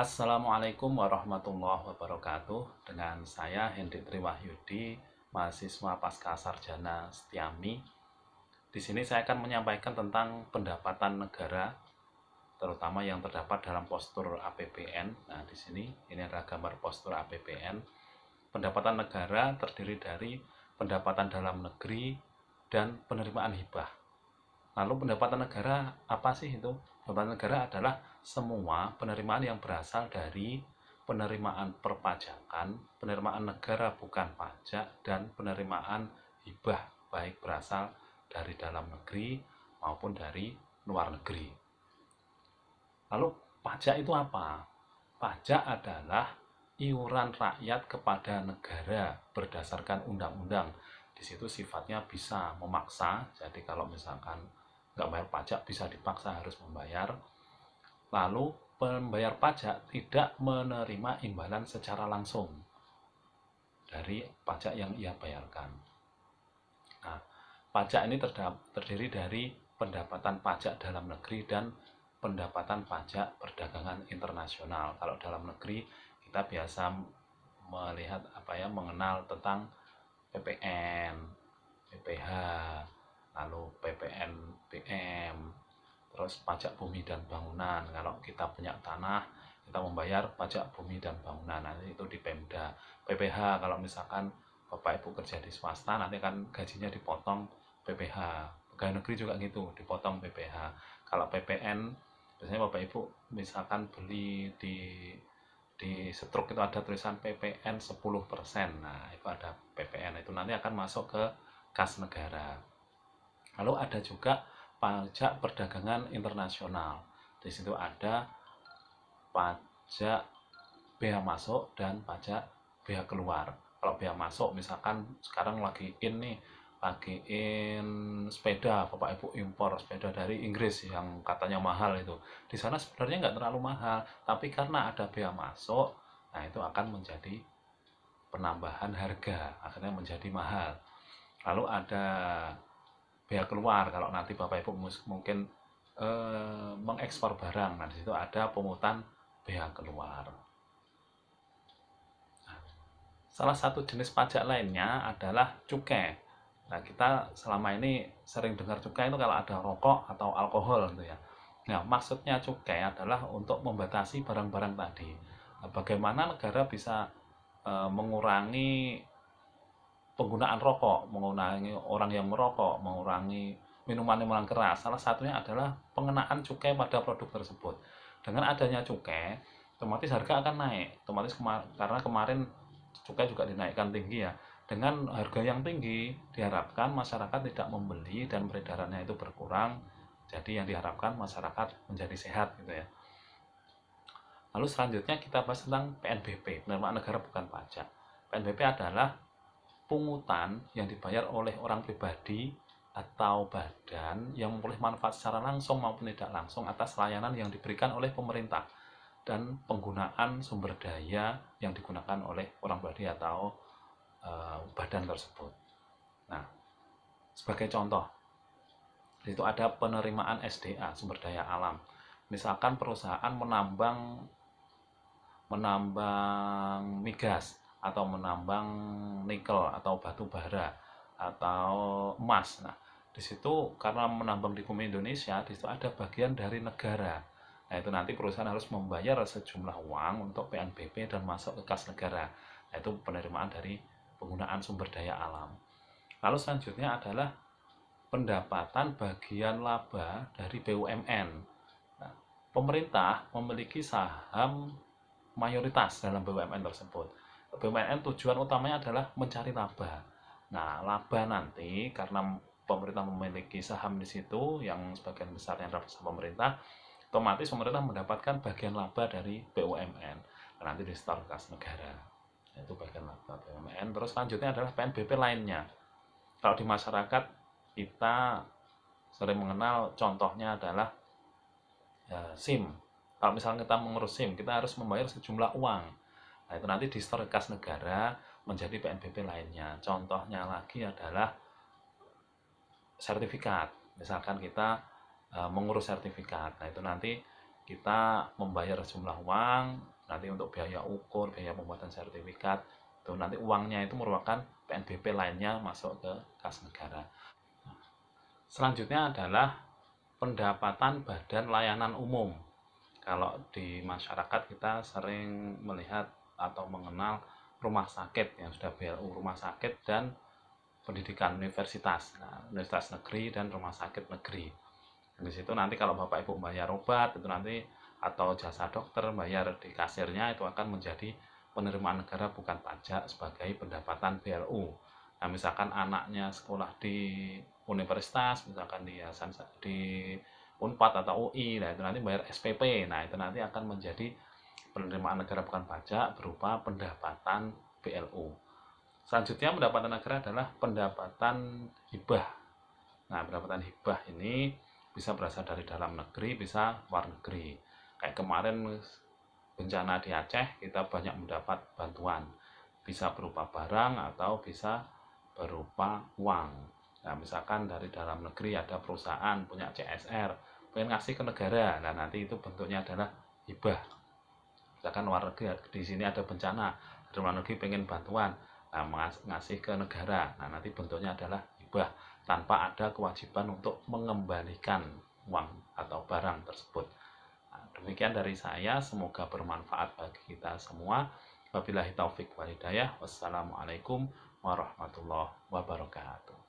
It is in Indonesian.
Assalamualaikum warahmatullahi wabarakatuh. Dengan saya Hendrik Triwahyudi, mahasiswa Pascasarjana Setiami. Di sini saya akan menyampaikan tentang pendapatan negara, terutama yang terdapat dalam postur APBN. Nah, di sini ini adalah gambar postur APBN. Pendapatan negara terdiri dari pendapatan dalam negeri dan penerimaan hibah. Lalu pendapatan negara apa sih itu? Pendapatan negara adalah semua penerimaan yang berasal dari penerimaan perpajakan, penerimaan negara bukan pajak, dan penerimaan hibah baik berasal dari dalam negeri maupun dari luar negeri. Lalu pajak itu apa? Pajak adalah iuran rakyat kepada negara berdasarkan undang-undang. Di situ sifatnya bisa memaksa, jadi kalau misalkan nggak bayar pajak bisa dipaksa harus membayar. Lalu pembayar pajak tidak menerima imbalan secara langsung dari pajak yang ia bayarkan. Nah, pajak ini terdiri dari pendapatan pajak dalam negeri dan pendapatan pajak perdagangan internasional. Kalau dalam negeri kita biasa melihat mengenal tentang PPN, PPH, lalu PPNBM, terus pajak bumi dan bangunan. Kalau kita punya tanah, kita membayar pajak bumi dan bangunan, nanti itu di Pemda. PPH kalau misalkan Bapak Ibu kerja di swasta, nanti kan gajinya dipotong PPH. Pegawai negeri juga gitu, dipotong PPH. Kalau PPN, biasanya Bapak Ibu misalkan beli di setruk itu ada tulisan PPN 10%. Nah, itu ada PPN, itu nanti akan masuk ke kas negara. Lalu ada juga pajak perdagangan internasional. Di situ ada pajak bea masuk dan pajak bea keluar. Kalau bea masuk, misalkan sekarang lagi sepeda, Bapak Ibu impor sepeda dari Inggris yang katanya mahal itu. Di sana sebenarnya nggak terlalu mahal, tapi karena ada bea masuk, nah itu akan menjadi penambahan harga, akhirnya menjadi mahal. Lalu ada bea keluar, kalau nanti Bapak Ibu mungkin mengekspor barang, nah disitu ada pungutan bea keluar. Salah satu jenis pajak lainnya adalah cukai. Nah, kita selama ini sering dengar cukai itu kalau ada rokok atau alkohol gitu ya. Nah, maksudnya cukai adalah untuk membatasi barang-barang tadi. Nah, bagaimana negara bisa mengurangi penggunaan rokok, mengurangi orang yang merokok, mengurangi minuman keras. Salah satunya adalah pengenaan cukai pada produk tersebut. Dengan adanya cukai, otomatis harga akan naik. Otomatis karena kemarin cukai juga dinaikkan tinggi ya. Dengan harga yang tinggi, diharapkan masyarakat tidak membeli dan peredarannya itu berkurang. Jadi yang diharapkan masyarakat menjadi sehat gitu ya. Lalu selanjutnya kita bahas tentang PNBP, penerimaan negara bukan pajak. PNBP adalah pungutan yang dibayar oleh orang pribadi atau badan yang memperoleh manfaat secara langsung maupun tidak langsung atas layanan yang diberikan oleh pemerintah dan penggunaan sumber daya yang digunakan oleh orang pribadi atau badan tersebut. Nah, sebagai contoh, itu ada penerimaan SDA, sumber daya alam. Misalkan perusahaan menambang migas atau menambang nikel atau batu bara atau emas. Nah, di situ karena menambang di bumi Indonesia, di situ ada bagian dari negara. Nah, itu nanti perusahaan harus membayar sejumlah uang untuk PNBP dan masuk ke kas negara. Nah, itu penerimaan dari penggunaan sumber daya alam. Lalu selanjutnya adalah pendapatan bagian laba dari BUMN. Nah, pemerintah memiliki saham mayoritas dalam BUMN tersebut. BUMN tujuan utamanya adalah mencari laba. Nah, laba nanti karena pemerintah memiliki saham di situ yang sebagian besarnya adalah saham pemerintah, otomatis pemerintah mendapatkan bagian laba dari BUMN. Nah, nanti disetor kas negara. Itu bagian laba BUMN. Terus selanjutnya adalah PNBP lainnya. Kalau di masyarakat kita sering mengenal contohnya adalah SIM. Kalau misalnya kita mengurus SIM, kita harus membayar sejumlah uang. Nah, itu nanti di-store kas negara menjadi PNBP lainnya. Contohnya lagi adalah sertifikat. Misalkan kita mengurus sertifikat. Nah, itu nanti kita membayar sejumlah uang, nanti untuk biaya ukur, biaya pembuatan sertifikat, itu nanti uangnya itu merupakan PNBP lainnya masuk ke kas negara. Selanjutnya adalah pendapatan badan layanan umum. Kalau di masyarakat kita sering melihat atau mengenal rumah sakit yang sudah BLU, rumah sakit dan pendidikan universitas, universitas negeri dan rumah sakit negeri. Di situ nanti kalau Bapak Ibu bayar obat itu nanti atau jasa dokter bayar di kasirnya itu akan menjadi penerimaan negara bukan pajak sebagai pendapatan BLU. Nah, misalkan anaknya sekolah di universitas, misalkan di Unpad atau UI, nah itu nanti bayar SPP. Nah, itu nanti akan menjadi penerimaan negara bukan pajak berupa pendapatan BLU. Selanjutnya pendapatan negara adalah pendapatan hibah. Nah, pendapatan hibah ini bisa berasal dari dalam negeri, bisa luar negeri. Kayak kemarin bencana di Aceh, kita banyak mendapat bantuan. Bisa berupa barang atau bisa berupa uang. Nah, misalkan dari dalam negeri ada perusahaan punya CSR, pengen ngasih ke negara. Nah, nanti itu bentuknya adalah hibah. Misalkan luar negeri, di sini ada bencana, di luar negeri pengen bantuan, nah, ngasih ke negara. Nah, nanti bentuknya adalah hibah tanpa ada kewajiban untuk mengembalikan uang atau barang tersebut. Nah, demikian dari saya, semoga bermanfaat bagi kita semua. Wabillahi taufik wal hidayah. Wassalamualaikum warahmatullahi wabarakatuh.